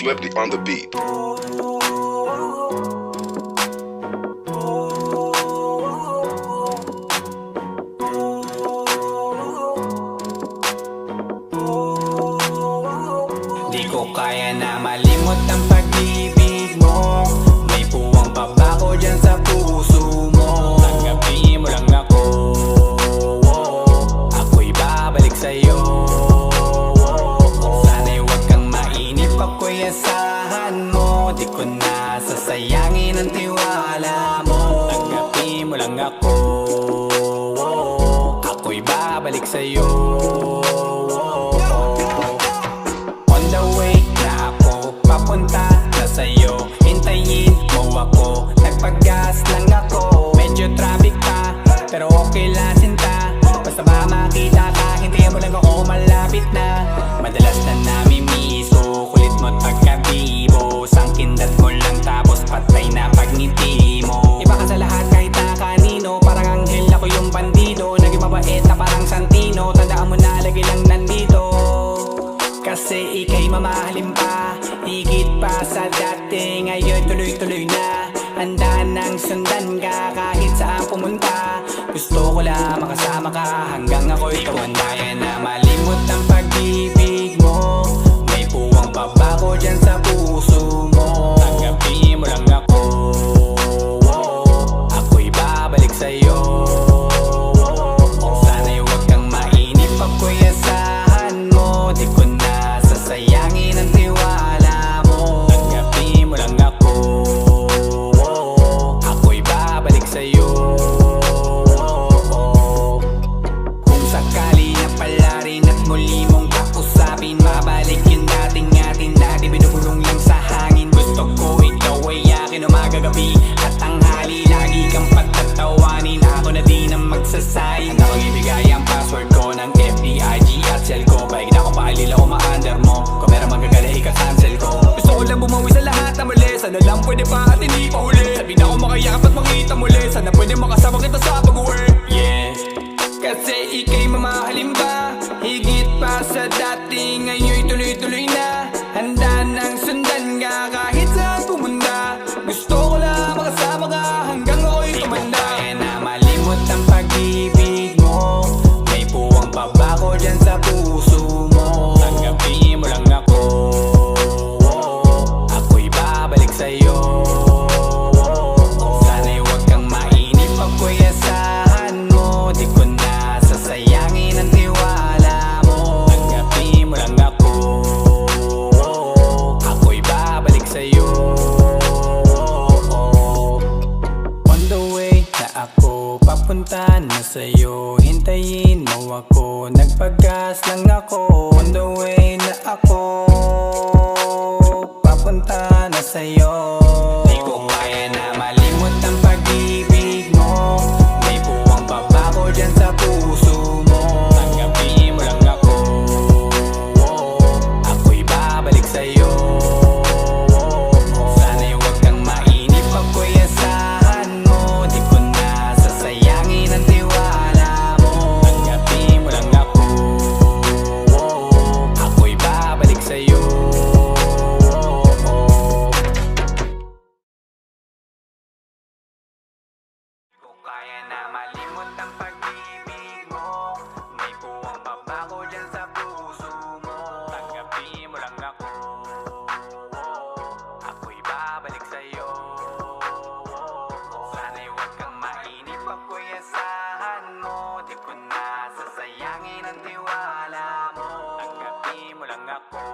Swifty on the beat. Di ko kaya na malimot ang pag-ibig mo. May puwang pa ba ko dyan sa puso mo? Tanggapin mo lang ako, ako'y babalik sa'yo. Sana'y huwag kang mainip, ako'y asahan mo. Di ko na sasayangin ang tiwala mo. Tanggapin mo lang ako, ako'y babalik sa'yo. Papunta na sa'yo, hintayin mo ako. Nagpag-gas lang ako, medyo traffic pa, pero okay lang sinta. Basta ba makita ka, hintayin mo lang ako, malapit na. Madalas na namimiso, kulit mo't pagkabibo. Sangkindat mo lang tapos patay na pagngiti mo. Iba ka sa lahat kahit na kanino, parang anghel ako yung bandido. Naging mabait na parang Santino, tandaan mo na lagi lang nandito. Kasi ika'y mamahalin pa, higit pa sa dati. Ngayon tuloy-tuloy na, handa nang sundan ka kahit saan pumunta. Gusto ko lang makasama ka hanggang ako'y tumanda. Yan na malimot ang pag-ibig mo. May puwang pa ba ko dyan sa puso mo? Tanggapin mo lang ako, ako'y babalik sa'yo. Sana'y huwag kang mainip, ako'y asahan mo. Di ko na sasayangin ang tiwala mo. Tanggapin mo lang ako, ako'y babalik sa'yo. Kung sakali na pala rin at muli mong kausapin, mabalik yung dating atin, dati binubulong lang sa hangin. Gusto ko ikaw ay akin umaga gabi at tanghali, lagi kang patatawanin. Ako na din ang magsasayin, handa kang ibigay ang password ko ng FB, IG at cell ko. Baig na akong paalila o ma-under mo, kung meron magagala ika-cancel ko. Gusto ko lang bumawi sa lahat na mali, sana lang pwede pa at hindi pa huli. Sabi na ako makayakap at makita muli, sana pwede makasama kita sa pag-work. Yes, kasi ika'y mamahalin ba, higit pa sa dati. Ngayon'y tuloy-tuloy na, handa nang sundan ka kahit saan pumunta. Gusto ko lang makasama ka hanggang ako'y tumanda. Di ko kaya na malimot ang pag-ibig mo. May puwang pa ba ko dyan sa puso mo? Tanggapin mo lang ako, ako'y babalik sa'yo. Sana'y huwag kang mainip, ako'y asahan mo. Di ko na sasayangin ang tiwala mo. Tanggapin mo lang ako, ako'y babalik sa'yo. On the way na ako, papunta na sa'yo, hintayin mo ako. Nagpag-gas lang ako. On the way na ako, papunta na sa'yo. Di ko kaya na malimot ang pag-ibig mo. May puwang pa ba ko dyan sa puso mo? Tanggapin mo lang ako, ako'y babalik sa'yo. Sana'y huwag kang mainip, ako'y asahan mo. Di ko na sasayangin ang tiwala mo. Tanggapin mo lang ako, ako'y babalik sa'yo. Di ko kaya na malimot ang pag-ibig mo. May puwang pa ba ko dyan sa puso mo? Tanggapin mo lang ako, ako'y babalik sa'yo. Sana'y huwag kang mainip, ako'y asahan mo. Di ko na sasayangin ang tiwala mo. Tanggapin mo lang ako,